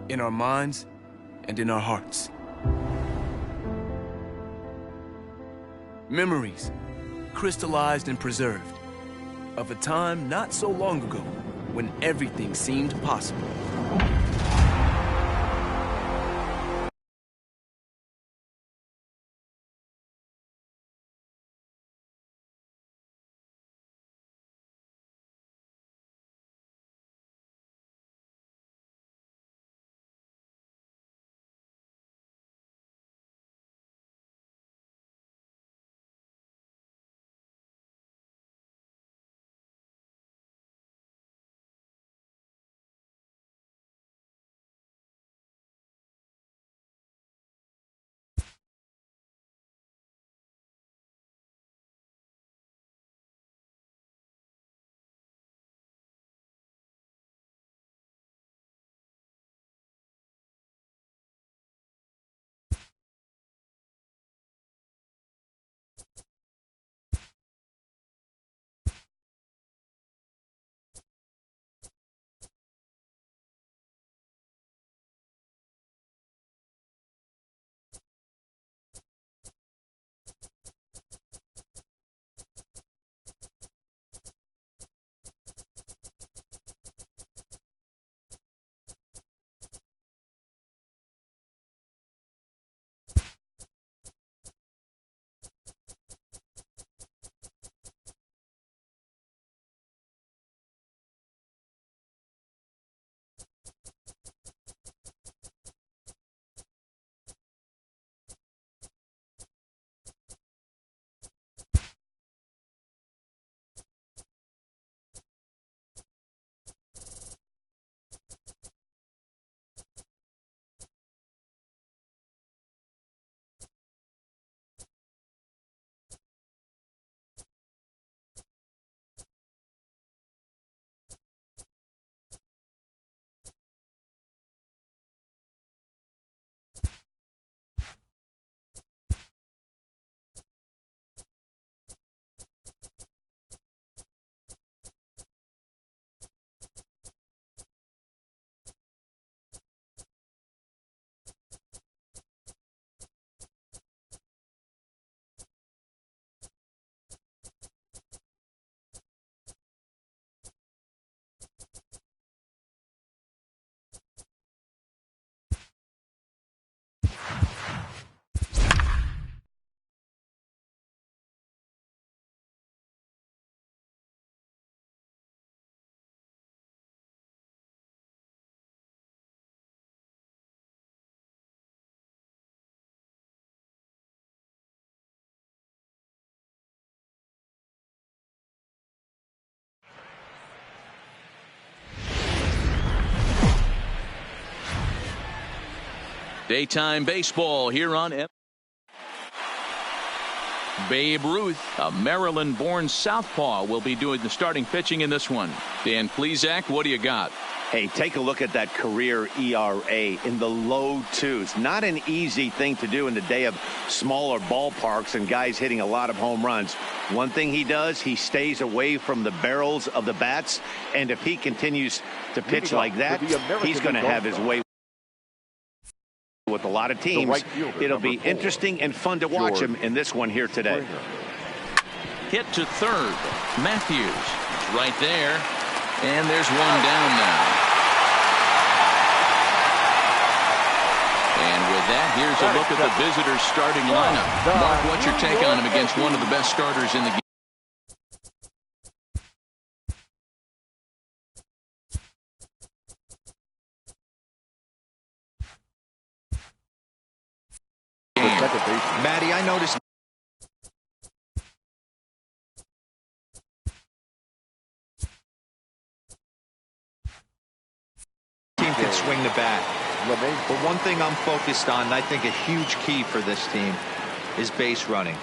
in our minds, and in our hearts. Memories, crystallized and preserved, of a time not so long ago when everything seemed possible. Daytime baseball here on Babe Ruth, a Maryland-born southpaw, will be doing the starting pitching in this one. Dan Plesac, what do you got? Hey, take a look at that career ERA in the low twos. Not an easy thing to do in the day of smaller ballparks and guys hitting a lot of home runs. One thing he does, he stays away from the barrels of the bats, and if he continues to pitch like that, he's going to have his way with a lot of teams. It'll be interesting and fun to watch him in this one here today. Hit to third. Matthews is right there. And there's one down now. And with that, here's a look at the visitors' starting lineup. Mark, what's your take on him against one of the best starters in the game? Matty, I noticed team can swing the bat. But one thing I'm focused on, and I think a huge key for this team, is base running.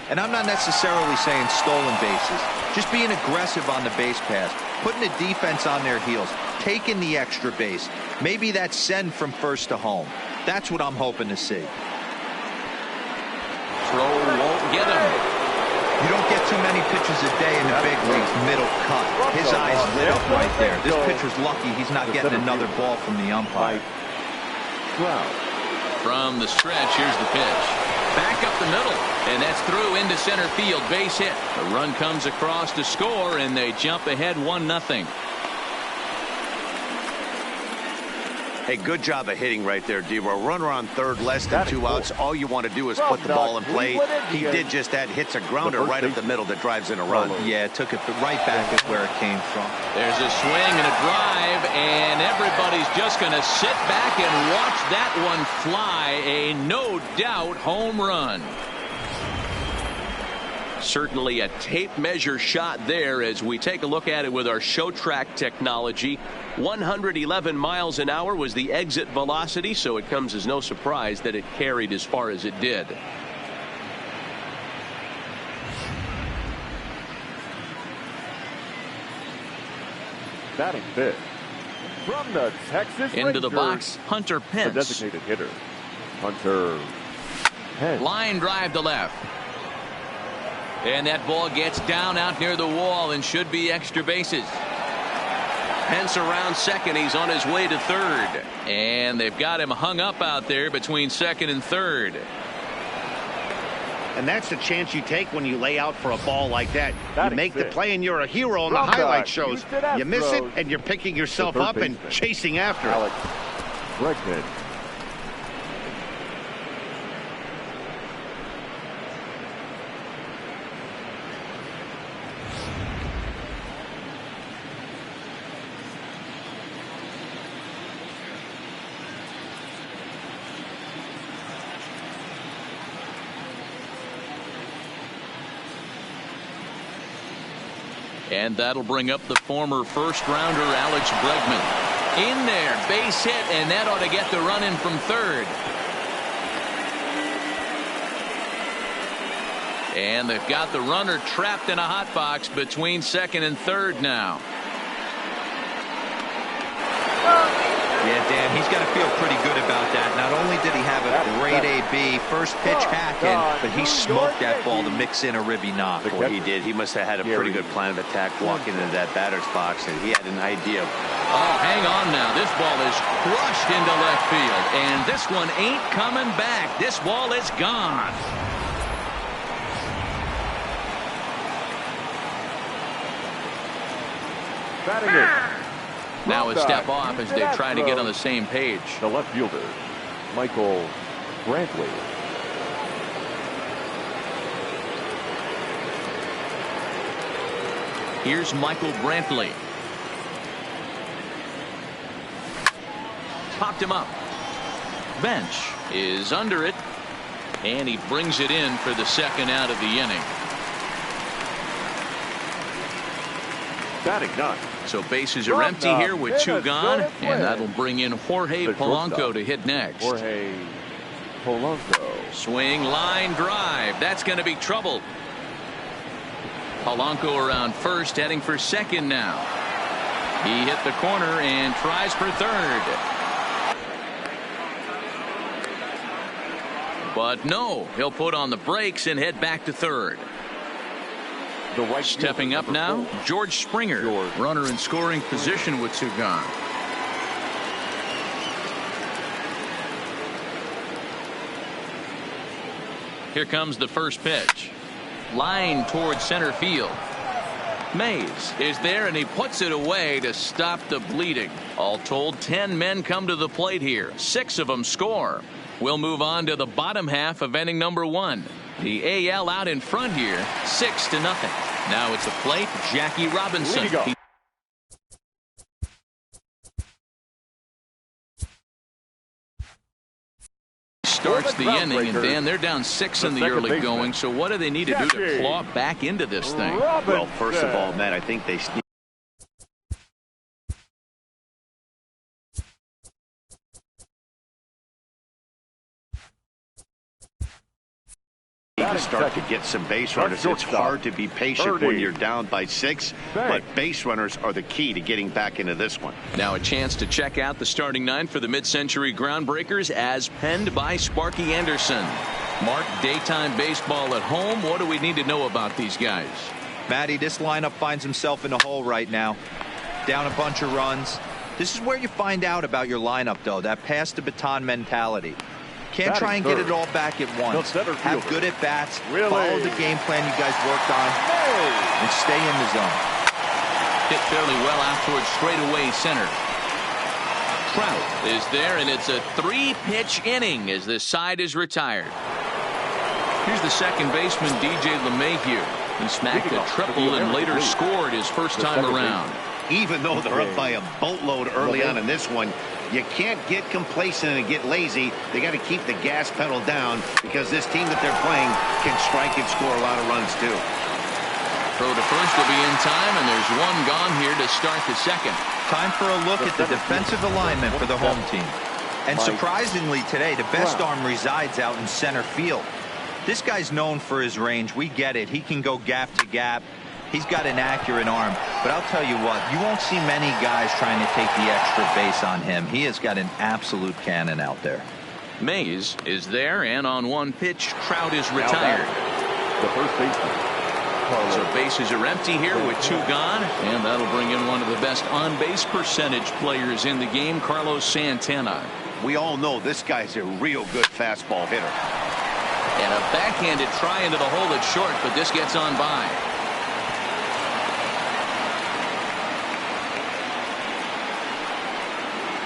And I'm not necessarily saying stolen bases. Just being aggressive on the base pass, putting the defense on their heels, taking the extra base. Maybe that send from first to home. That's what I'm hoping to see. Throw won't get him. You don't get too many pitches a day in the big leagues, middle cut. His eyes lit up right there. This pitcher's lucky he's not getting another ball from the umpire. round. From the stretch, here's the pitch. Back up the middle, and that's through into center field. Base hit. The run comes across to score, and they jump ahead 1-0. Hey, good job of hitting right there, D-Roy. Runner on third, less than 2 outs. All you want to do is put the ball in play. He did just that. Hits a grounder right up the middle that drives in a run. Yeah, took it right back at where it came from. There's a swing and a drive, and everybody's just going to sit back and watch that one fly. A no-doubt home run. Certainly a tape measure shot there as we take a look at it with our show track technology. 111 miles an hour was the exit velocity, so it comes as no surprise that it carried as far as it did. Batting fifth. From the Texas Into Rangers, the box, Hunter Pence. the designated hitter, Hunter Pence. Line drive to left. And that ball gets down out near the wall and should be extra bases. Pence around second. He's on his way to third. And they've got him hung up out there between second and third. And that's the chance you take when you lay out for a ball like that. You make the play and you're a hero on the Round highlight back. shows. Houston You miss it Astros. and you're picking yourself The third up and baseman, chasing after it. Alex Bregman. And that'll bring up the former first rounder Alex Bregman. In there, base hit, and that ought to get the run in from third. And they've got the runner trapped in a hot box between second and third now. Yeah, Dan, he's got to feel pretty good about that. Not only did he have a great AB first pitch hacking, but he smoked that ball to mix in a ribby knock. Boy, he did. He must have had a pretty good plan of attack walking into that batter's box, and he had an idea. Oh, hang on now. This ball is crushed into left field, and this one ain't coming back. This ball is gone. Batting it. Now a step off as they try to get on the same page. The left fielder, Michael Brantley. Here's Michael Brantley. Popped him up. Bench is under it, and he brings it in for the second out of the inning. Batting ninth. So bases are empty here with two gone, and that'll bring in Jorge Polanco to hit next. Jorge Polanco. Swing, line drive. That's going to be trouble. Polanco around first, heading for second now. He hit the corner and tries for third. But no, he'll put on the brakes and head back to third. The right Stepping up now, George Springer, runner in scoring position with two gone. Here comes the first pitch. Line towards center field. Mays is there, and he puts it away to stop the bleeding. All told, 10 men come to the plate here. 6 of them score. We'll move on to the bottom half of inning number 1. The AL out in front here, 6-0. Now it's a plate, Jackie Robinson. He starts the inning, and Dan, they're down 6 in the early going. So what do they need to do to claw back into this thing? Well, first of all, Matt, I think they start to get some base runners. It's hard to be patient when you're down by 6, but base runners are the key to getting back into this one. Now a chance to check out the starting 9 for the mid-century groundbreakers as penned by Sparky Anderson. Mark, daytime baseball at home. What do we need to know about these guys? Matty, this lineup finds himself in a hole right now. Down a bunch of runs. This is where you find out about your lineup, though, that pass the baton mentality. Can't try and get it all back at once. Have good at-bats, follow the game plan you guys worked on, and stay in the zone. Hit fairly well out towards straightaway center. Trout is there, and it's a 3-pitch inning as this side is retired. Here's the second baseman, DJ LeMahieu. He smacked a triple and later scored his first time around. Even though they're up by a boatload early on in this one, you can't get complacent and get lazy. They got to keep the gas pedal down because this team that they're playing can strike and score a lot of runs too. Throw to first will be in time, and there's one gone here to start the second. Time for a look at the defensive alignment for the home team. And surprisingly today, the best arm resides out in center field. This guy's known for his range. We get it. He can go gap to gap. He's got an accurate arm, but I'll tell you what, you won't see many guys trying to take the extra base on him. He has got an absolute cannon out there. Mays is there, and on one pitch, Trout is retired. The first baseman. So bases are empty here with 2 gone, and that'll bring in one of the best on-base percentage players in the game, Carlos Santana. We all know this guy's a real good fastball hitter. And a backhanded try into the hole at short, but this gets on by.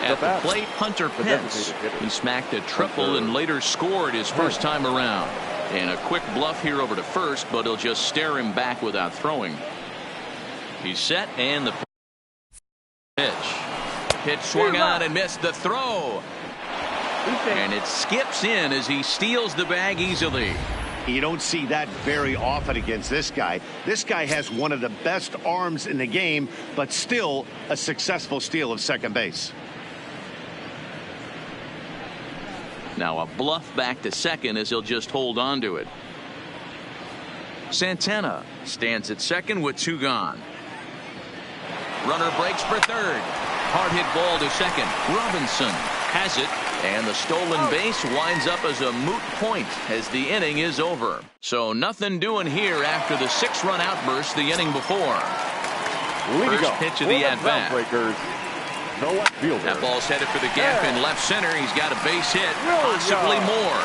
At the plate, Hunter Pence. He smacked a triple and later scored his first time around. And a quick bluff here over to first, but he'll just stare him back without throwing. He's set, and the pitch. Pitch swung on and missed the throw. And it skips in as he steals the bag easily. You don't see that very often against this guy. This guy has one of the best arms in the game, but still a successful steal of second base. Now a bluff back to second as he'll just hold on to it. Santana stands at second with 2 gone. Runner breaks for third. Hard hit ball to second. Robinson has it, and the stolen base winds up as a moot point as the inning is over. So nothing doing here after the 6-run outburst the inning before. First pitch of the at-bat. That ball's headed for the gap in left center. He's got a base hit, possibly more.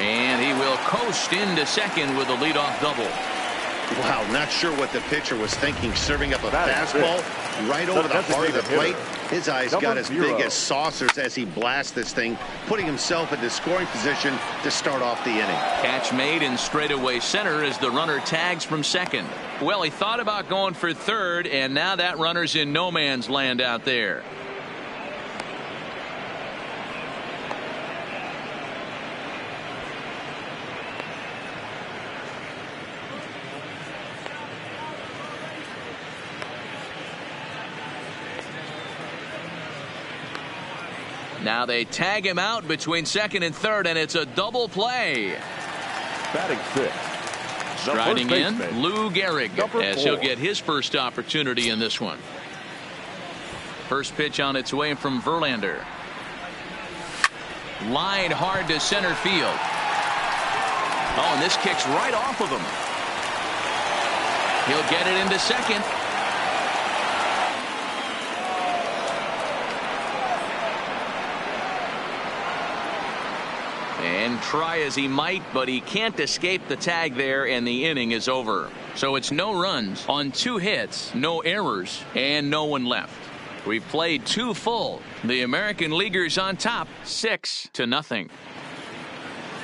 And he will coast into second with a leadoff double. Wow, not sure what the pitcher was thinking, serving up a fastball right over the heart of the plate. His eyes got as big as saucers as he blasts this thing, putting himself into scoring position to start off the inning. Catch made in straightaway center as the runner tags from second. Well, he thought about going for third, and now that runner's in no man's land out there. Now they tag him out between second and third, and it's a double play. Batting 6. Striding in, Lou Gehrig, as he'll get his first opportunity in this one. First pitch on its way from Verlander. Line hard to center field. Oh, and this kicks right off of him. He'll get it into second. And try as he might, but he can't escape the tag there, and the inning is over. So it's no runs on 2 hits, no errors, and no one left. We've played 2 full. The American Leaguers on top, 6-0.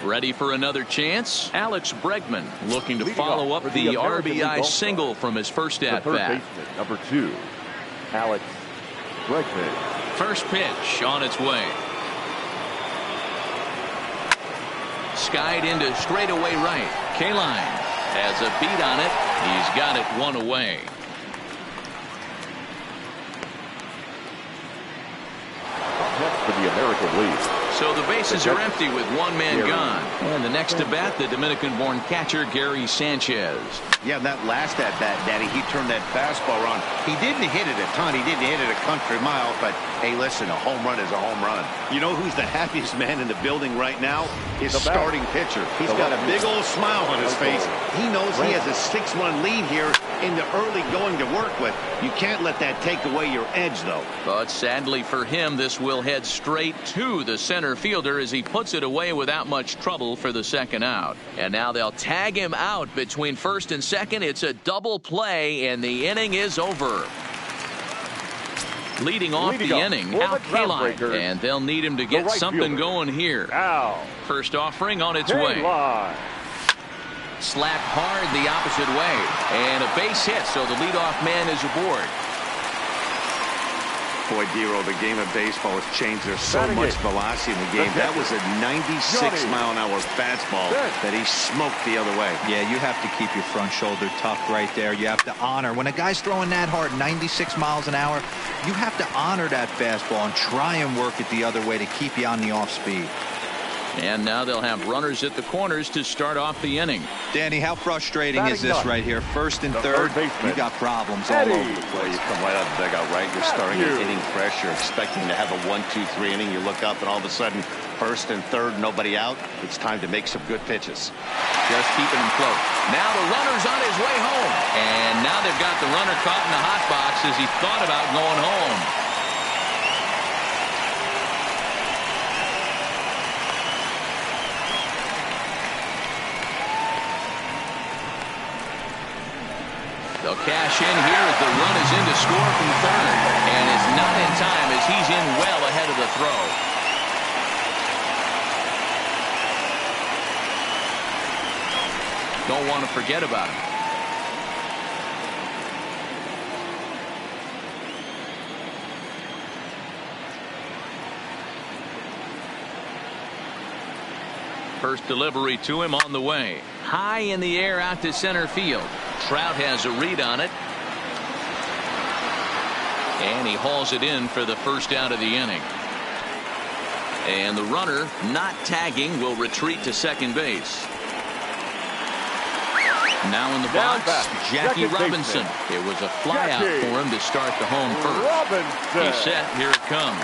Ready for another chance? Alex Bregman looking to follow up the RBI single from his first at-bat. Number 2, Alex Bregman. First pitch on its way. Skied into straightaway right. Kaline has a beat on it. He's got it 1 away. Next for the American League, So the bases are empty with one man gone. And the next to bat, the Dominican-born catcher, Gary Sanchez. Yeah, that last at-bat, Daddy, he turned that fastball around. He didn't hit it a ton. He didn't hit it a country mile. But, hey, listen, a home run is a home run. You know who's the happiest man in the building right now? His starting pitcher. He's got a big old smile on his face. He knows he has a 6-run lead here in the early going to work with. You can't let that take away your edge, though. But sadly for him, this will head straight to the center fielder as he puts it away without much trouble for the second out. And now they'll tag him out between first and second. It's a double play, and the inning is over. Leading off the inning, Al Kaline, and they'll need him to get something going here. First offering on its way. Slapped hard the opposite way, and a base hit, so the leadoff man is aboard. Boy, Dero, the game of baseball has changed. There's so much velocity in the game. That was a 96-mile-an-hour fastball that he smoked the other way. Yeah, you have to keep your front shoulder tucked right there. You have to honor. When a guy's throwing that hard, 96 miles an hour, you have to honor that fastball and try and work it the other way to keep you on the off speed. And now they'll have runners at the corners to start off the inning. Danny, how frustrating is this right here? First and third, you got problems all over the place. You come right out of the dugout, right? You're starting an inning fresh. You're expecting to have a 1-2-3 inning. You look up, and all of a sudden, first and third, nobody out. It's time to make some good pitches. Just keeping him close. Now the runner's on his way home. And now they've got the runner caught in the hot box as he thought about going home. They'll cash in here as the run is in to score from third. And it's not in time as he's in well ahead of the throw. Don't want to forget about him. First delivery to him on the way. High in the air out to center field. Trout has a read on it. And he hauls it in for the first out of the inning. And the runner, not tagging, will retreat to second base. Now in the box, Jackie Robinson. It was a fly out for him to start the home first. He's set. Here it comes.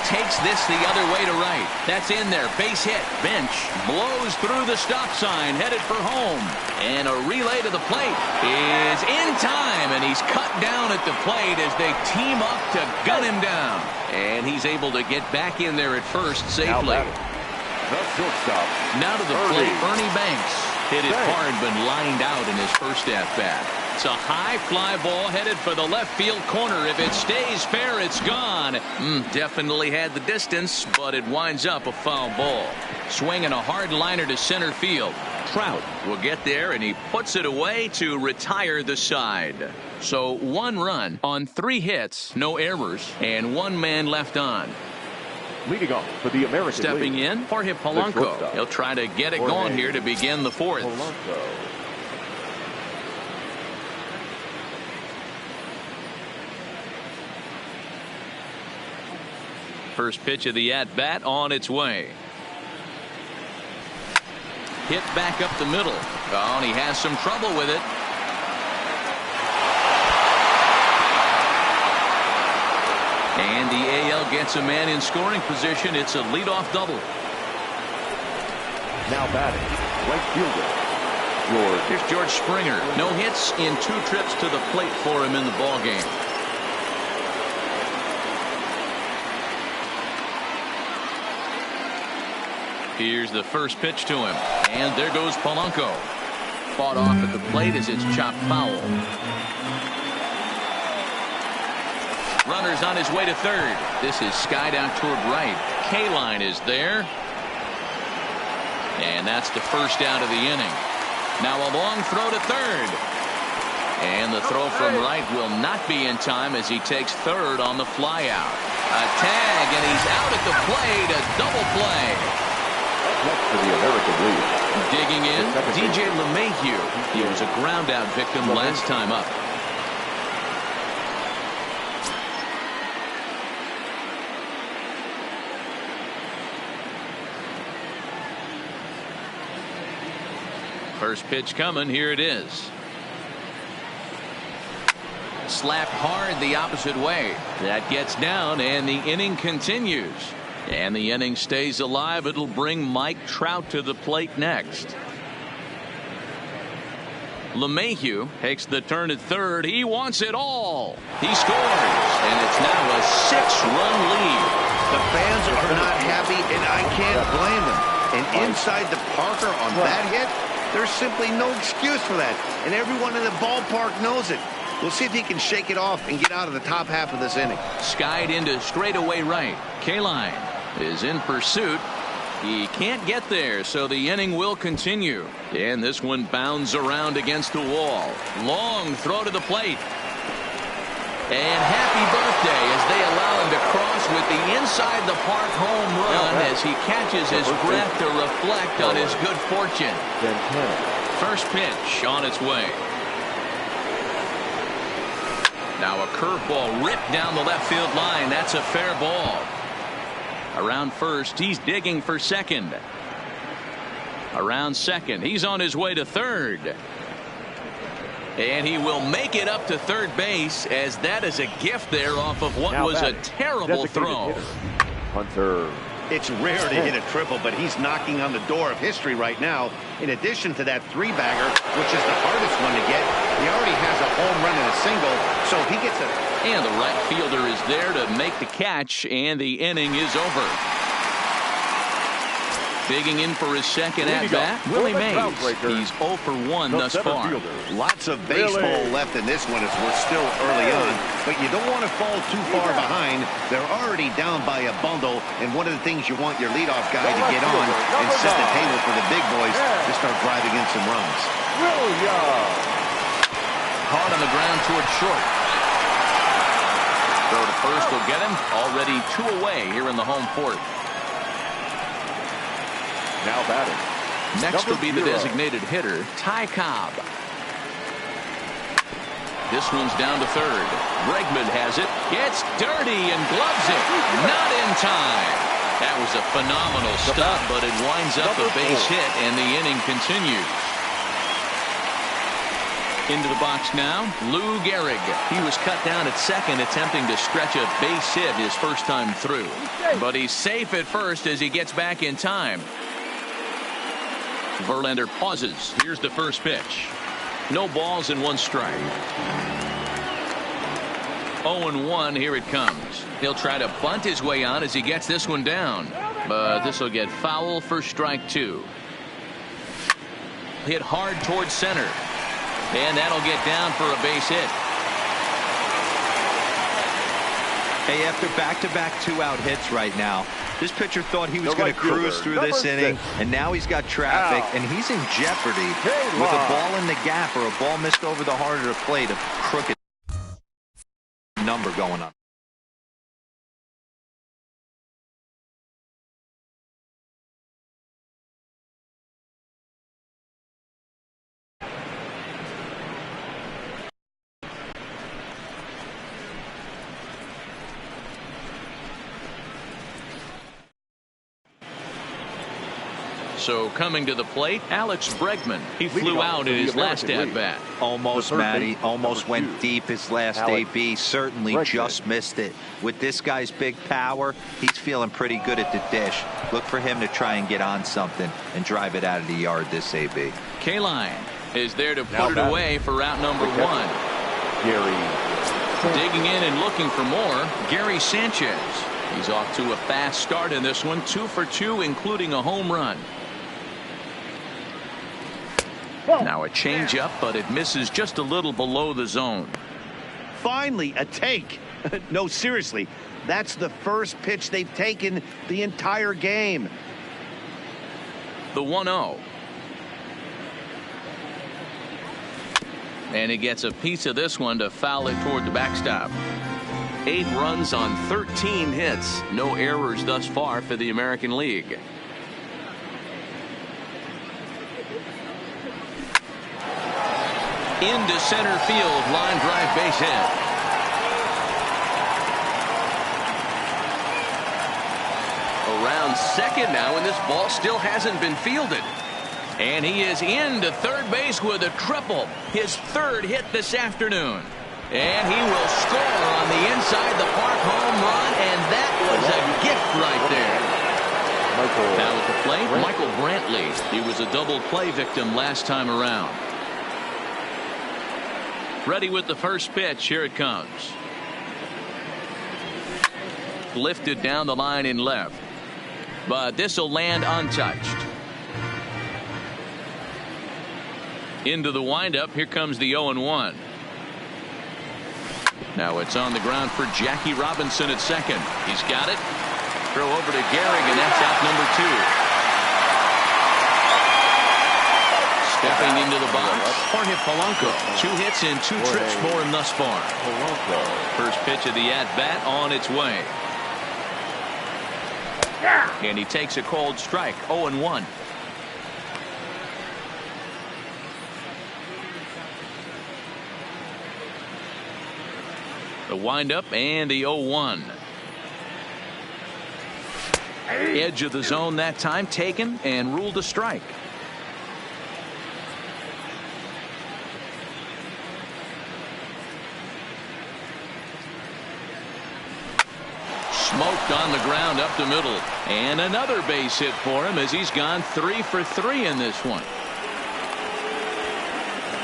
Takes this the other way to right. That's in there. Base hit. Bench blows through the stop sign, headed for home. And a relay to the plate is in time, and he's cut down at the plate as they team up to gun him down. And he's able to get back in there at first safely. The shortstop. Now to the plate, Ernie Banks. Hit it hard, but lined out in his first at-bat. It's a high fly ball headed for the left field corner. If it stays fair, it's gone. Definitely had the distance, but it winds up a foul ball. Swinging a hard liner to center field. Trout will get there, and he puts it away to retire the side. So 1 run on 3 hits, no errors, and 1 man left on. Leading off for the American Stepping League, in, Jorge Polanco. He'll try to get it going here to begin the 4th. Polanco. First pitch of the at-bat on its way. Hit back up the middle. Oh, and he has some trouble with it. And the AL gets a man in scoring position. It's a leadoff double. Now batting, right fielder, George. Here's George Springer. No hits in 2 trips to the plate for him in the ballgame. Here's the first pitch to him. And there goes Polanco. Fought off at the plate as it's chopped foul. Runner's on his way to third. This is skied out toward right. Kaline is there. And that's the first out of the inning. Now a long throw to third. And the throw from right will not be in time as he takes third on the fly out. A tag, and he's out at the plate. A double play. Next to the American League. Digging in, DJ LeMahieu. He was a ground out victim last time up. First pitch coming. Here it is. Slapped hard the opposite way. That gets down, and the inning continues. And the inning stays alive. It'll bring Mike Trout to the plate next. LeMahieu takes the turn at third. He wants it all. He scores, and it's now a 6-run lead. The fans are not happy, and I can't blame them. And inside the Parker on that hit, there's simply no excuse for that. And everyone in the ballpark knows it. We'll see if he can shake it off and get out of the top half of this inning. Skied into straightaway right. Kaline is in pursuit. He can't get there, so the inning will continue. And this one bounds around against the wall. Long throw to the plate. And happy birthday as they allow him to cross with the inside the park home run as he catches his breath to reflect on his good fortune. First pitch on its way. Now a curveball ripped down the left field line. That's a fair ball. Around first, he's digging for second. Around second, he's on his way to third. And he will make it up to third base, as that is a gift there off of what was a terrible throw. Hunter. It's rare to hit a triple, but he's knocking on the door of history right now. In addition to that three-bagger, which is the hardest one to get, he already has a home run and a single, so he gets a... And the right fielder is there to make the catch, and the inning is over. Digging in for his second at-bat, Willie Mays. He's 0 for 1 thus far. Lots of baseball left in this one as we're still early on, but you don't want to fall too far behind. They're already down by a bundle, and one of the things you want your leadoff guy to get on and set the table for the big boys to start driving in some runs. Hard on the ground towards short. Throw to first will get him. Already 2 away here in the home fourth. Now batting. Next will be the designated hitter, Ty Cobb. This one's down to third. Bregman has it. Gets dirty and gloves it. Not in time. That was a phenomenal stop, but it winds up a base hit, and the inning continues. Into the box now, Lou Gehrig. He was cut down at second, attempting to stretch a base hit his first time through. But he's safe at first as he gets back in time. Verlander pauses. Here's the first pitch. No balls and 1 strike. 0-1. Here it comes. He'll try to bunt his way on as he gets this one down. But this will get foul for strike 2. Hit hard towards center. And that'll get down for a base hit. Hey, after back-to-back 2-out hits right now, this pitcher thought he was going to cruise through this inning, and now he's got traffic, and he's in jeopardy with a ball in the gap or a ball missed over the heart of the plate, a crooked number going on. So coming to the plate, Alex Bregman. He flew out in his last at-bat. Almost, Matty. Almost went deep his last AB. Certainly just missed it. With this guy's big power, he's feeling pretty good at the dish. Look for him to try and get on something and drive it out of the yard this AB. Kaline is there to put it away for route number 1. Gary. Digging in and looking for more, Gary Sanchez. He's off to a fast start in this one. 2 for 2, including a home run. Now a changeup, but it misses just a little below the zone. Finally, a take. No, seriously, that's the first pitch they've taken the entire game. The 1-0. And he gets a piece of this one to foul it toward the backstop. 8 runs on 13 hits. No errors thus far for the American League. Into center field, line drive base hit. Around second now, and this ball still hasn't been fielded. And he is into third base with a triple. His third hit this afternoon. And he will score on the inside the park home run, and that was a gift right there. Now at the plate, Michael Brantley. He was a double play victim last time around. Ready with the first pitch. Here it comes. Lifted down the line in left. But this will land untouched. Into the windup. Here comes the 0-1. Now it's on the ground for Jackie Robinson at second. He's got it. Throw over to Gehrig, and that's out number 2. Stepping into the box, Jorge Polanco. 2 hits and 2 trips for him thus far. First pitch of the at-bat on its way. And he takes a cold strike. 0-1. The windup and the 0-1. Edge of the zone that time, taken and ruled a strike. Smoked on the ground up the middle. And another base hit for him as he's gone 3 for 3 in this one.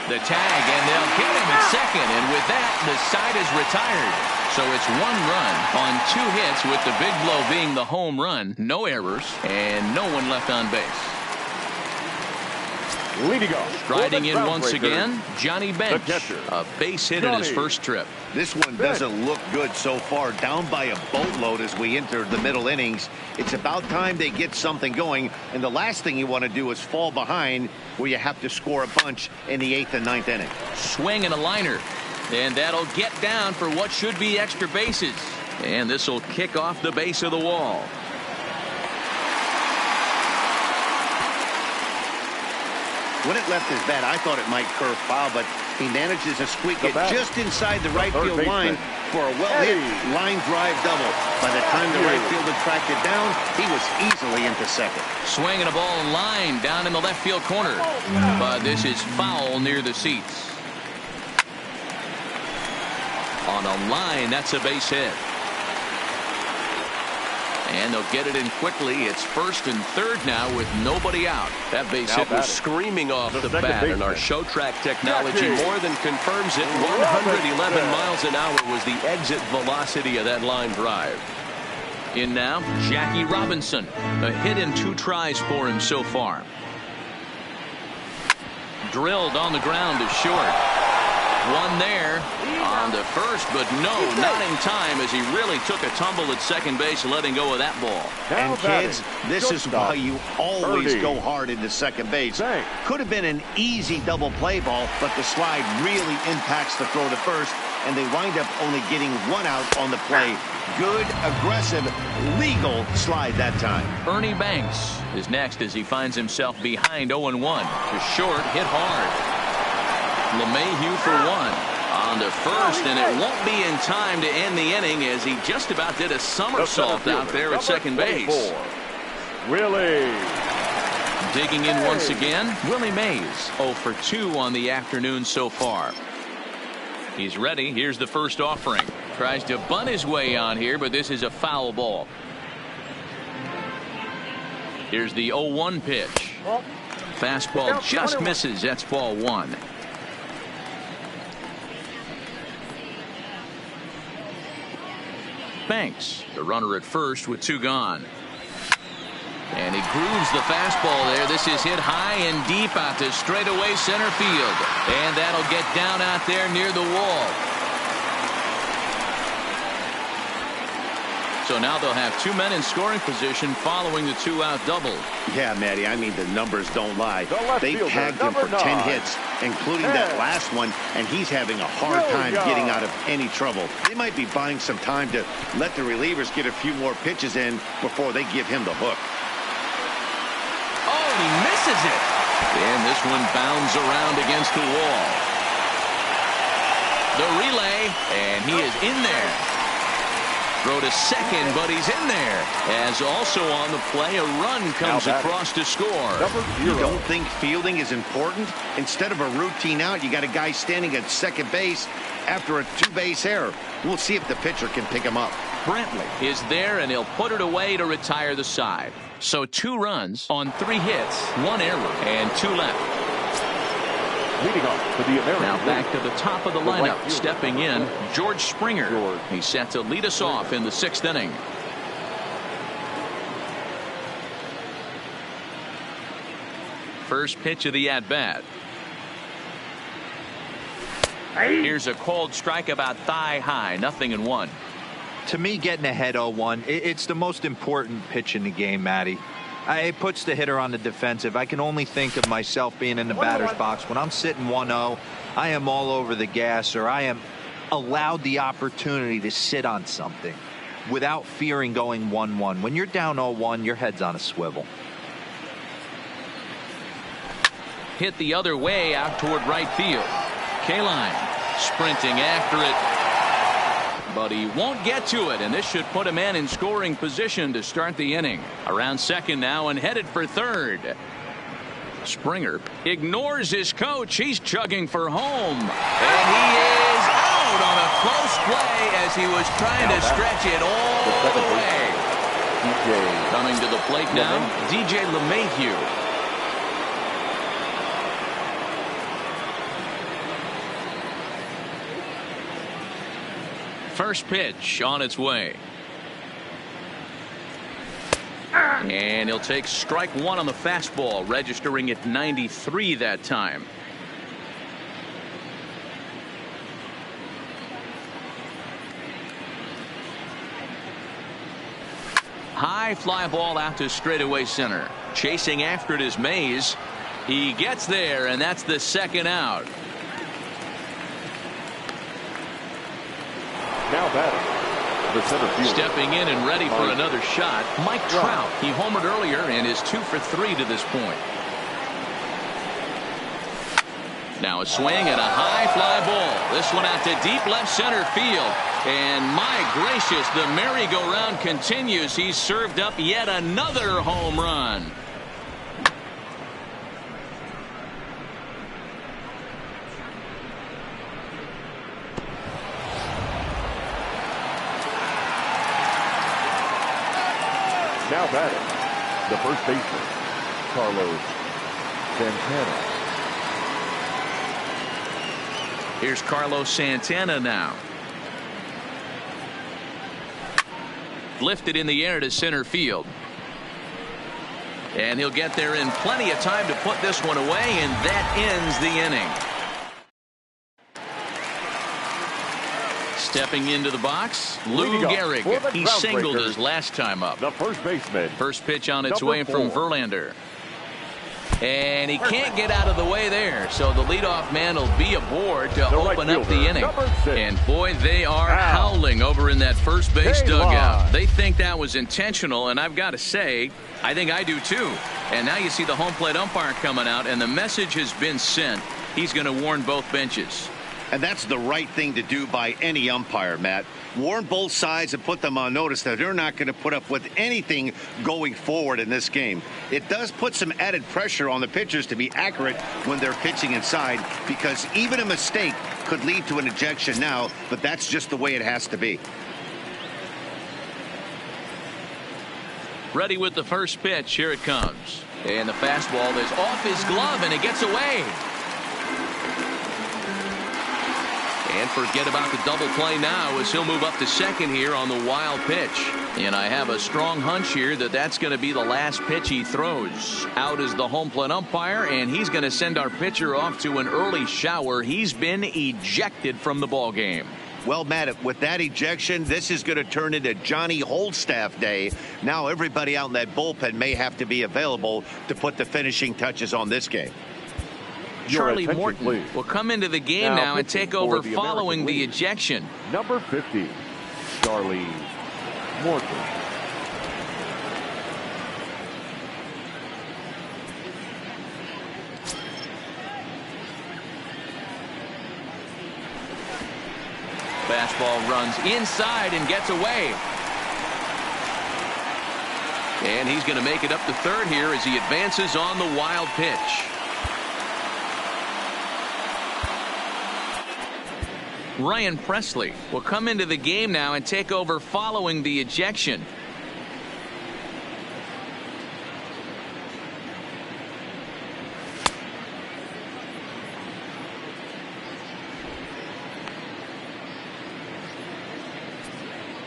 The tag, and they'll hit him at second, and with that the side is retired. So it's 1 run on 2 hits, with the big blow being the home run. No errors and no one left on base. Leading off. Striding in once again, Johnny Bench. A base hit in his first trip. This one doesn't look good so far. Down by a boatload as we enter the middle innings. It's about time they get something going. And the last thing you want to do is fall behind where you have to score a bunch in the 8th and 9th inning. Swing and a liner. And that'll get down for what should be extra bases. And this will kick off the base of the wall. When it left his bat, I thought it might curve foul, but he manages to squeak it just inside the right field line for a well-hit line drive double. By the time the right fielder tracked it down, he was easily into second. Swinging a ball in line down in the left field corner. But this is foul near the seats. On a line, that's a base hit. And they'll get it in quickly. It's 1st and 3rd now with nobody out. That base hit was screaming off the bat, and our show track technology more than confirms it. 111 miles an hour was the exit velocity of that line drive. In now, Jackie Robinson. A hit in 2 tries for him so far. Drilled on the ground to short. 1 there on the first, but no, not in time as he really took a tumble at second base, letting go of that ball. And kids, this is why you always go hard into second base. Could have been an easy double play ball, but the slide really impacts the throw to first, and they wind up only getting 1 out on the play. Good, aggressive, legal slide that time. Ernie Banks is next as he finds himself behind 0-1. To short, hit hard. LeMahieu for 1 on the first, and it won't be in time to end the inning as he just about did a somersault out there at second base. Willie. Digging in once again, Willie Mays. 0 for 2 on the afternoon so far. He's ready. Here's the first offering. Tries to bunt his way on here, but this is a foul ball. Here's the 0-1 pitch. Fastball just misses. That's ball 1. Banks, the runner at first with 2 gone. And he grooves the fastball there. This is hit high and deep out to straightaway center field. And that'll get down out there near the wall. So now they'll have 2 men in scoring position following the 2-out double. Yeah, Matty, I mean, the numbers don't lie. They tagged him for 10 hits, including that last one, and he's having a hard time getting out of any trouble. They might be buying some time to let the relievers get a few more pitches in before they give him the hook. Oh, he misses it. And this one bounds around against the wall. The relay, and he is in there. Throw to second, but he's in there. As also on the play, a run comes across to score. You don't think fielding is important? Instead of a routine out, you got a guy standing at second base after a two-base error. We'll see if the pitcher can pick him up. Brantley is there, and he'll put it away to retire the side. So 2 runs on 3 hits, 1 error, and 2 left. Leading off for the American Now back League, to the top of the right lineup, fielder, stepping in, George Springer. He's set to lead us off in the 6th inning. First pitch of the at-bat. Here's a cold strike about thigh high, 0-1. To me, getting ahead 0-1, it's the most important pitch in the game, Matty. It puts the hitter on the defensive. I can only think of myself being in the batter's box. When I'm sitting 1-0, I am all over the gas, or I am allowed the opportunity to sit on something without fearing going 1-1. When you're down 0-1, your head's on a swivel. Hit the other way out toward right field. Kaline sprinting after it. But he won't get to it, and this should put a man in scoring position to start the inning. Around second now and headed for third. Springer ignores his coach. He's chugging for home. And he is out on a close play as he was trying to stretch it all the way. Coming to the plate now, DJ LeMahieu. First pitch on its way. And he'll take strike 1 on the fastball, registering at 93 that time. High fly ball out to straightaway center. Chasing after it is Mays. He gets there, and that's the 2nd out. now batting, the center fielder. Stepping in and ready for another shot, Mike Trout. He homered earlier and is 2 for 3 to this point. Now a swing and a high fly ball. This one out to deep left center field. And my gracious, the merry-go-round continues. He's served up yet another home run. Now batting, the first baseman, Carlos Santana. Here's Carlos Santana now. Lifted in the air to center field. And he'll get there in plenty of time to put this one away, and that ends the inning. Stepping into the box, Lou Gehrig. He singled his last time up. The first baseman. First pitch on its way Number 4. from Verlander. And he can't get out of the way there, so the leadoff man will be aboard to open up the inning. And boy, they are howling over in that first base dugout. They think that was intentional, and I've got to say, I think I do too. And now you see the home plate umpire coming out, and the message has been sent. He's going to warn both benches. And that's the right thing to do by any umpire, Matt. Warn both sides and put them on notice that they're not going to put up with anything going forward in this game. It does put some added pressure on the pitchers to be accurate when they're pitching inside, because even a mistake could lead to an ejection now, but that's just the way it has to be. Ready with the first pitch. Here it comes. And the fastball is off his glove, and it gets away. And forget about the double play now as he'll move up to second here on the wild pitch. And I have a strong hunch here that that's going to be the last pitch he throws. Out is the home plate umpire, and he's going to send our pitcher off to an early shower. He's been ejected from the ball game. Well, Matt, with that ejection, this is going to turn into Johnny Holdstaff Day. Now everybody out in that bullpen may have to be available to put the finishing touches on this game. Charlie Morton will come into the game now and take over following the ejection. Number 50, Charlie Morton. fastball runs inside and gets away. And he's going to make it up to third here as he advances on the wild pitch. Ryan Presley will come into the game now and take over following the ejection.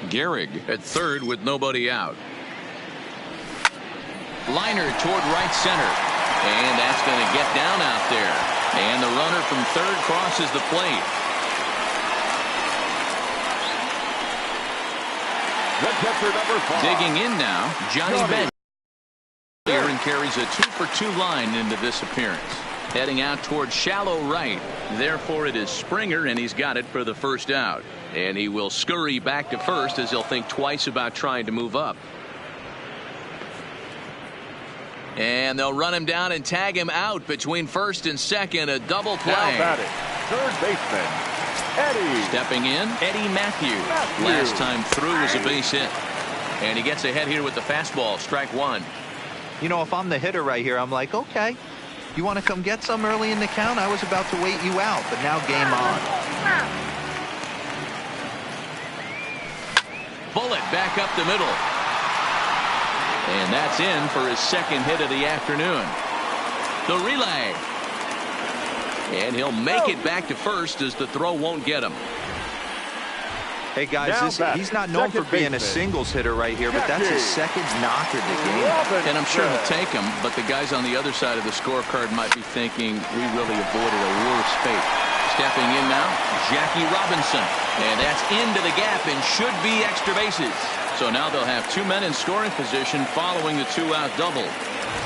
Gehrig at third with nobody out. Liner toward right center. And that's going to get down out there. And the runner from third crosses the plate. Digging in now, Johnny Bench. And carries a 2-for-2 line into this appearance. Heading out toward shallow right. Therefore, it is Springer, and he's got it for the first out. And he will scurry back to first as he'll think twice about trying to move up. And they'll run him down and tag him out between first and second. A double play. Now batting, third baseman, Eddie. Stepping in, Eddie Matthews. Last time through was a base hit. And he gets ahead here with the fastball. Strike one. You know, if I'm the hitter right here, I'm like, okay, you want to come get some early in the count? I was about to wait you out, but now game on. Bullet back up the middle. And that's in for his second hit of the afternoon. The relay. And he'll make it back to first as the throw won't get him. Hey, guys, he's not known for being a singles hitter right here, but that's his second knock of the game. And I'm sure he'll take him, but the guys on the other side of the scorecard might be thinking we really avoided a worse fate. Stepping in now, Jackie Robinson. And that's into the gap and should be extra bases. So now they'll have two men in scoring position following the two-out double.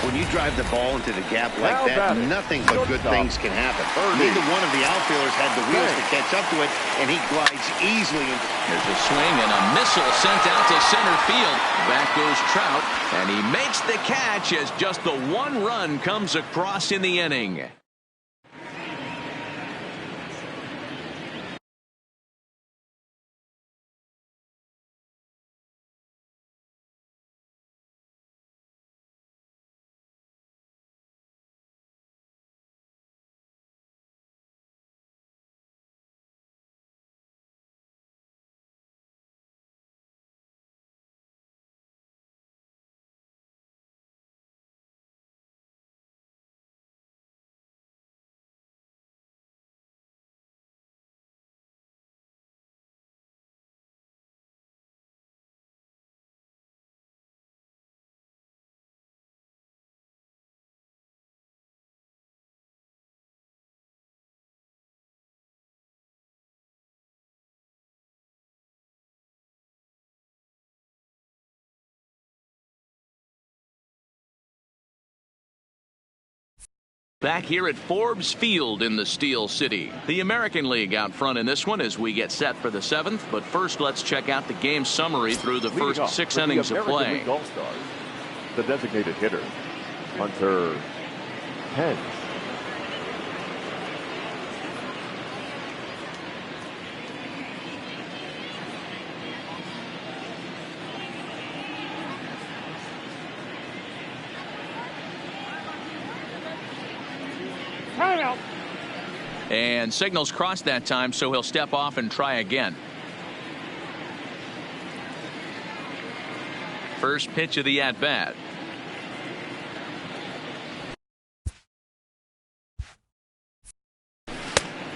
When you drive the ball into the gap like that, nothing but good things can happen. Neither one of the outfielders had the wheels to catch up to it, and he glides easily into. There's a swing and a missile sent out to center field. Back goes Trout, and he makes the catch as just the one run comes across in the inning. Back here at Forbes Field in the Steel City. The American League out front in this one as we get set for the seventh. But first, let's check out the game summary through the first 6 innings of play. All-Stars, the designated hitter, Hunter Pence. And signals crossed that time, so he'll step off and try again. First pitch of the at-bat.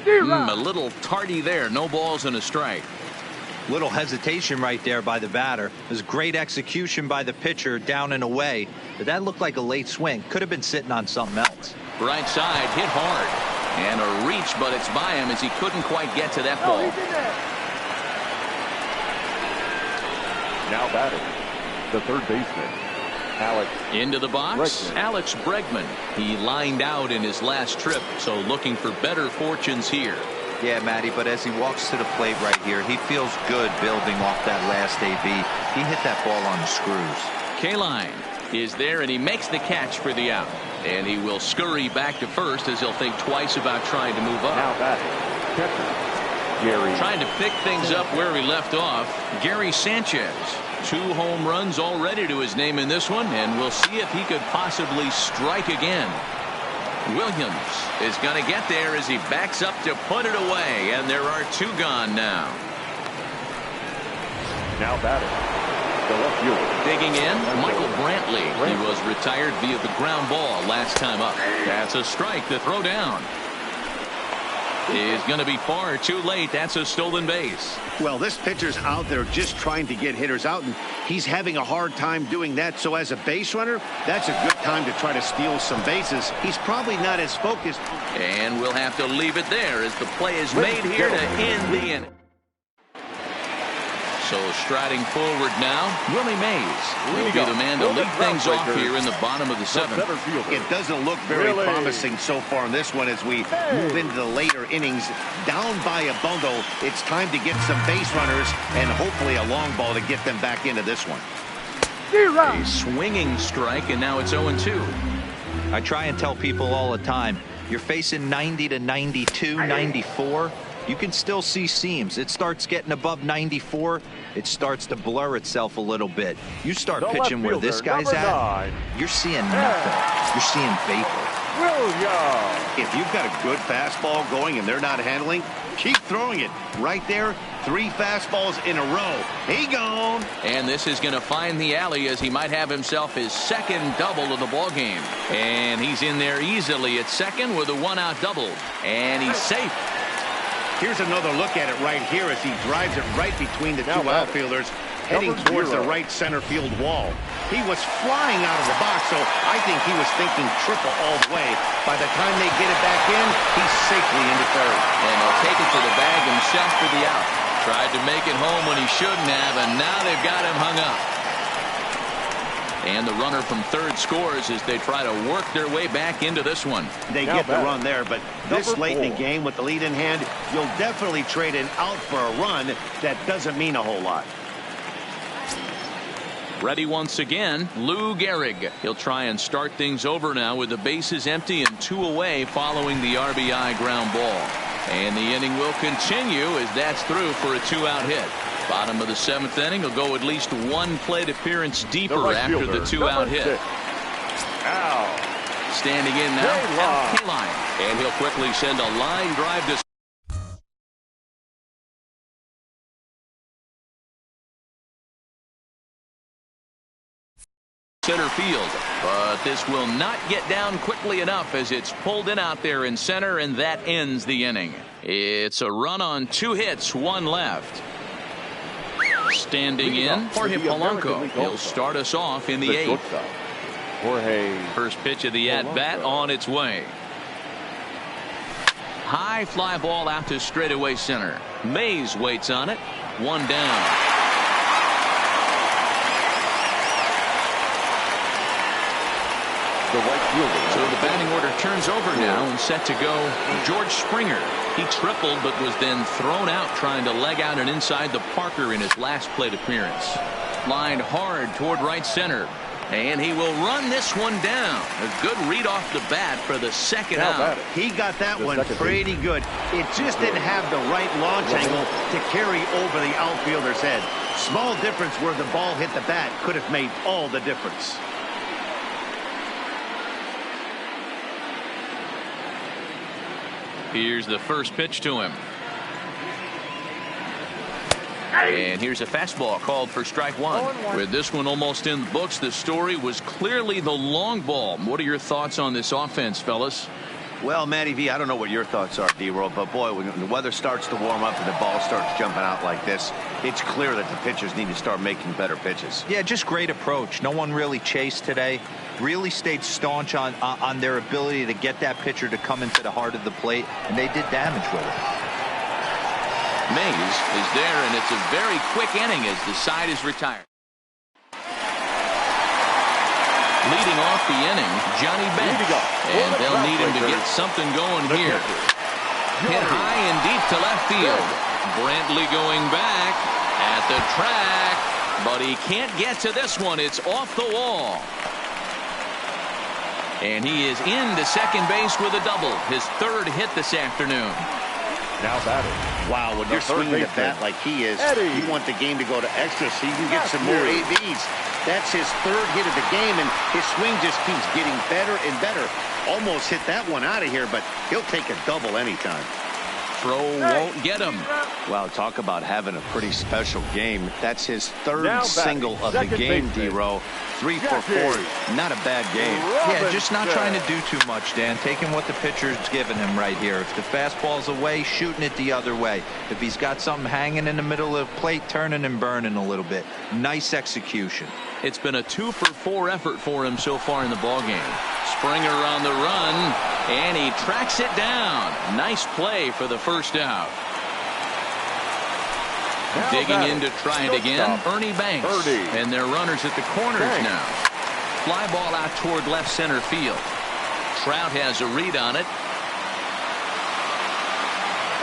A little tardy there. No balls and a strike. Little hesitation right there by the batter. It was great execution by the pitcher down and away. But that looked like a late swing. Could have been sitting on something else. Right side, hit hard. And a reach, but it's by him as he couldn't quite get to that ball. Now batting, the third baseman, Alex. Into the box, Bregman. Alex Bregman. He lined out in his last trip, so looking for better fortunes here. Yeah, Matty, but as he walks to the plate right here, he feels good building off that last AB. He hit that ball on the screws. K-Line is there, and he makes the catch for the out. And he will scurry back to first as he'll think twice about trying to move up. Now batting, catcher, Gary. Trying to pick things up where he left off. Gary Sanchez. 2 home runs already to his name in this one, and we'll see if he could possibly strike again. Williams is going to get there as he backs up to put it away, and there are 2 gone now. Now batting, the left fielder. Digging in, Michael Brantley. He was retired via the ground ball last time up. That's a strike. The throw down is going to be far too late. That's a stolen base. Well, this pitcher's out there just trying to get hitters out, and he's having a hard time doing that. So as a base runner, that's a good time to try to steal some bases. He's probably not as focused. And we'll have to leave it there as the play is made here to end the inning. So striding forward now, Willie Mays will be the man to lead things off here in the bottom of the 7th. It doesn't look very promising so far in this one as we move into the later innings. Down by a bundle, it's time to get some base runners and hopefully a long ball to get them back into this one. A swinging strike, and now it's 0-2. I try and tell people all the time, you're facing 90 to 92, 94. You can still see seams. It starts getting above 94. It starts to blur itself a little bit. You start pitching where this guy's at, you're seeing nothing. You're seeing vapor. If you've got a good fastball going and they're not handling, keep throwing it. Right there, 3 fastballs in a row. He gone. And this is going to find the alley as he might have himself his 2nd double of the ball game. And he's in there easily at second with a 1-out double. And he's safe. Here's another look at it right here as he drives it right between the 2 outfielders, heading towards the right center field wall. He was flying out of the box, so I think he was thinking triple all the way. By the time they get it back in, he's safely into third. And he'll take it to the bag himself for the out. Tried to make it home when he shouldn't have, and now they've got him hung up. And the runner from third scores as they try to work their way back into this one. They get the run there, but this late in the game with the lead in hand, you'll definitely trade an out for a run. That doesn't mean a whole lot. Ready once again, Lou Gehrig. He'll try and start things over now with the bases empty and 2 away following the RBI ground ball. And the inning will continue as that's through for a 2-out hit. Bottom of the 7th inning will go at least 1 plate appearance deeper after the 2-out hit. Standing in now, K-line. And he'll quickly send a line drive to center field. But this will not get down quickly enough as it's pulled in out there in center, and that ends the inning. It's a run on 2 hits, 1 left. Standing in, Jorge Polanco. He'll start us off in the 8th. First pitch of the at-bat on its way. High fly ball out to straightaway center. Mays waits on it. 1 down. So the batting order turns over now and set to go George Springer. He tripled but was then thrown out trying to leg out and inside the Parker in his last plate appearance. Lined hard toward right center. And he will run this one down. A good read off the bat for the 2nd out. He got that one pretty good. It just didn't have the right launch angle to carry over the outfielder's head. Small difference where the ball hit the bat could have made all the difference. Here's the first pitch to him. And here's a fastball called for strike 1. With this one almost in the books, the story was clearly the long ball. What are your thoughts on this offense, fellas? Well, Matty V, I don't know what your thoughts are, D-Roll, but boy, when the weather starts to warm up and the ball starts jumping out like this, it's clear that the pitchers need to start making better pitches. Yeah, just great approach. No one really chased today. Really stayed staunch on their ability to get that pitcher to come into the heart of the plate, and they did damage with it. Mays is there, and it's a very quick inning as the side is retired. Leading off the inning, Johnny Bench. And they'll need him to get something going here. Hit high and deep to left field. Brantley going back at the track, but he can't get to this one. It's off the wall. And he is into second base with a double, his 3rd hit this afternoon. Now batting. Wow, when you're swinging the bat like he is, you want the game to go to extra so you can get some more ABs. That's his third hit of the game, and his swing just keeps getting better and better. Almost hit that one out of here, but he'll take a double anytime. Throw won't get him. Wow, talk about having a pretty special game. That's his third single of the game, D-Row. 3 for 4. Not a bad game. Yeah, just not trying to do too much, Dan. Taking what the pitcher's giving him right here. If the fastball's away, shooting it the other way. If he's got something hanging in the middle of the plate, turning and burning a little bit. Nice execution. It's been a 2 for 4 effort for him so far in the ballgame. Springer on the run, and he tracks it down. Nice play for the first out. Digging in to try it again, Ernie Banks. And they're runners at the corners now. Fly ball out toward left center field. Trout has a read on it.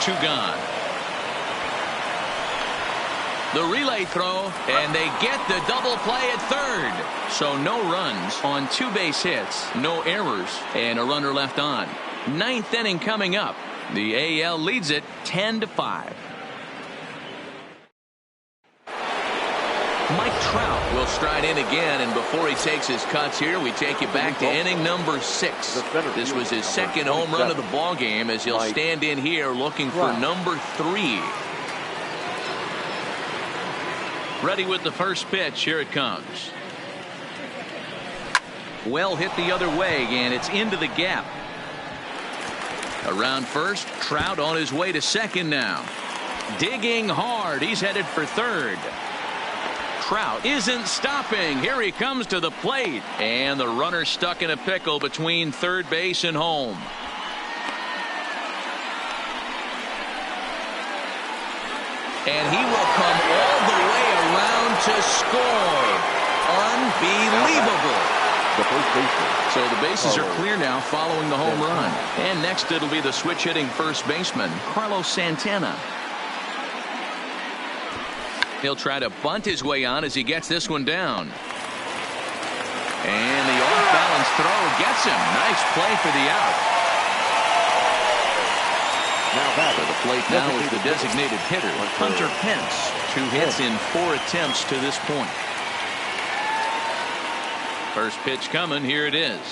2 gone. The relay throw, and they get the double play at third. So no runs on 2 base hits, no errors, and a runner left on. 9th inning coming up. The AL leads it 10-5. Mike Trout will stride in again, and before he takes his cuts here, we take you back to inning number 6. This was his second home run of the ball game as he'll stand in here looking for number 3. Ready with the first pitch. Here it comes. Well hit the other way, and it's into the gap. Around first, Trout on his way to second now. Digging hard. He's headed for third. Trout isn't stopping. Here he comes to the plate. And the runner stuck in a pickle between third base and home. And he will come all the way around to score. Unbelievable. So the bases are clear now following the home run. And next it'll be the switch hitting first baseman, Carlos Santana. He'll try to bunt his way on as he gets this one down. And the off-balance throw gets him. Nice play for the out. To the plate now is the designated hitter, Hunter Pence. 2 hits in 4 attempts to this point. First pitch coming. Here it is.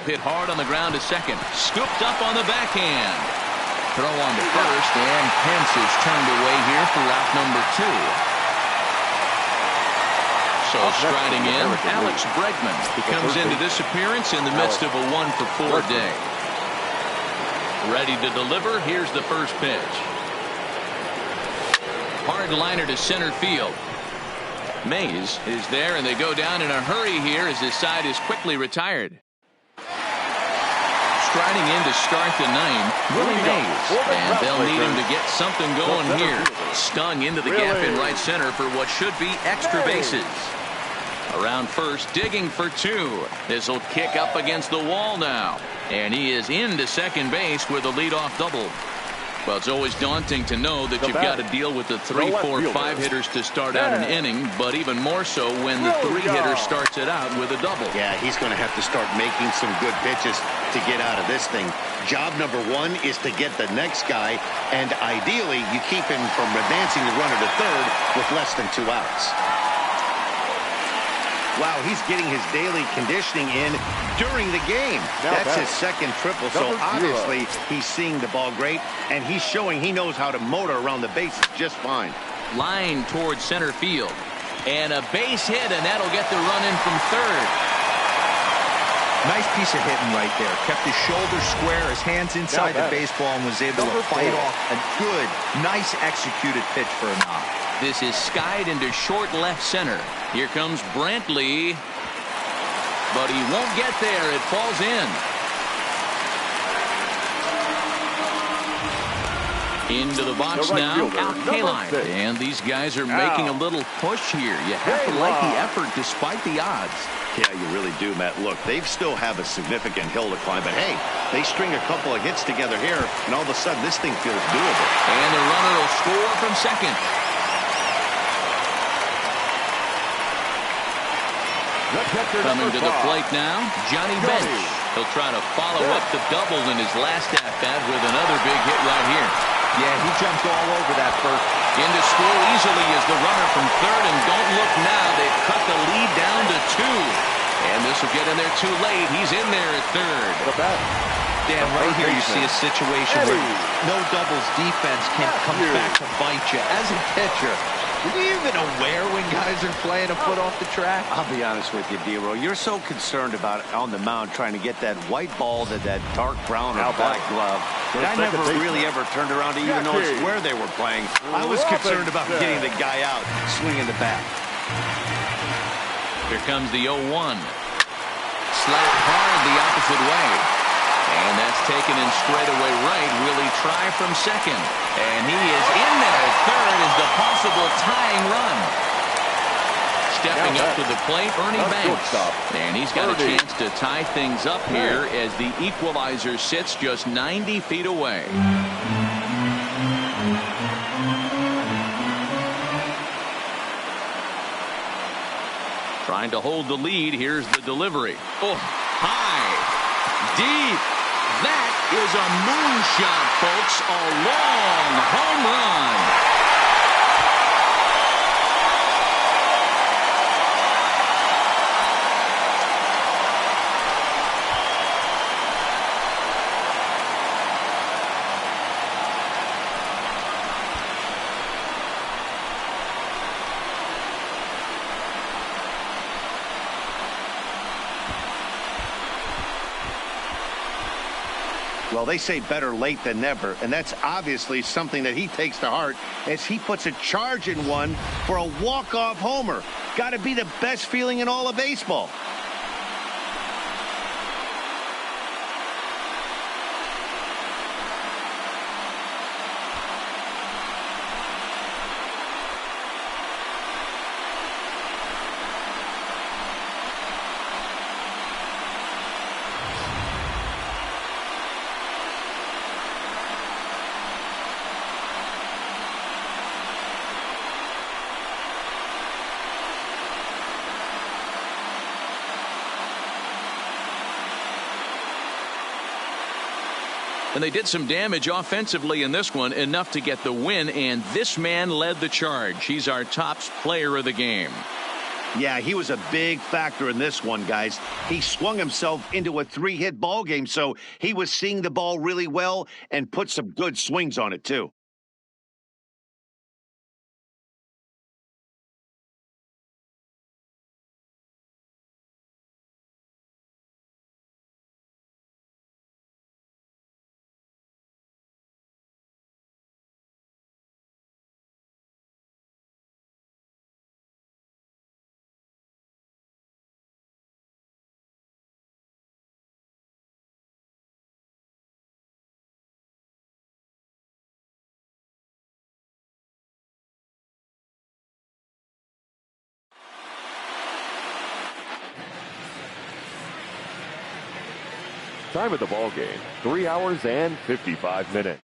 Hit hard on the ground to second. Scooped up on the backhand. Throw on to first, and Pence is turned away here for out number 2. So striding in, Alex Bregman. He comes into this appearance in the midst of a 1 for 4 day. Ready to deliver. Here's the first pitch. Hard liner to center field. Mays is there, and they go down in a hurry here as his side is quickly retired. Striding in to start the 9th, Willie Mays, and they'll need him to get something going here. Stung into the gap in right center for what should be extra bases. Around first, digging for 2. This will kick up against the wall now, and he is into second base with a leadoff double. Well, it's always daunting to know that you've got to deal with the 3, 4, 5 hitters to start out an inning, but even more so when the 3 hitter starts it out with a double. Yeah, he's going to have to start making some good pitches to get out of this thing. Job number 1 is to get the next guy, and ideally you keep him from advancing the runner to third with less than 2 outs. Wow, he's getting his daily conditioning in during the game. That's his second triple, so obviously he's seeing the ball great, and he's showing he knows how to motor around the bases just fine. Line towards center field. And a base hit, and that'll get the run in from third. Nice piece of hitting right there. Kept his shoulders square, his hands inside the baseball, and was able to fight off a good, nice executed pitch for a knock. This is skied into short left center. Here comes Brantley. But he won't get there. It falls in. Into the box now, out Kaline. And these guys are making a little push here. You have to like the effort despite the odds. Yeah, you really do, Matt. Look, they still have a significant hill to climb, but hey, they string a couple of hits together here, and all of a sudden this thing feels doable. And the runner will score from second. Coming to the plate now, Johnny Bench. He'll try to follow up the double in his last at-bat with another big hit right here. Yeah, he jumped all over that first. Into score easily is the runner from third, and don't look now. They've cut the lead down to 2. And this will get in there too late. He's in there at third. Dan, right here you see a situation where no doubles defense can come back to bite you. As a pitcher, are you even aware when guys are playing a foot off the track? I'll be honest with you, D-Roll. You're so concerned about on the mound trying to get that white ball to that dark brown or black glove that I never really ever turned around to even notice where they were playing. I was concerned about getting the guy out, swinging the bat. Here comes the 0-1. Slapped hard the opposite way. And that's taken in straightaway right. Will he try from second? And he is in there at third as the possible tying run. Stepping up to the plate, Ernie Banks. And he's got a chance to tie things up here as the equalizer sits just 90 feet away. Trying to hold the lead. Here's the delivery. Oh, high, deep. That is a moonshot, folks. A long home run. Well, they say better late than never, and that's obviously something that he takes to heart as he puts a charge in one for a walk-off homer. Got to be the best feeling in all of baseball. And they did some damage offensively in this one, enough to get the win, and this man led the charge. He's our top player of the game. Yeah, he was a big factor in this one, guys. He swung himself into a 3-hit ball game, so he was seeing the ball really well and put some good swings on it, too. Time of the ball game, 3 hours and 55 minutes.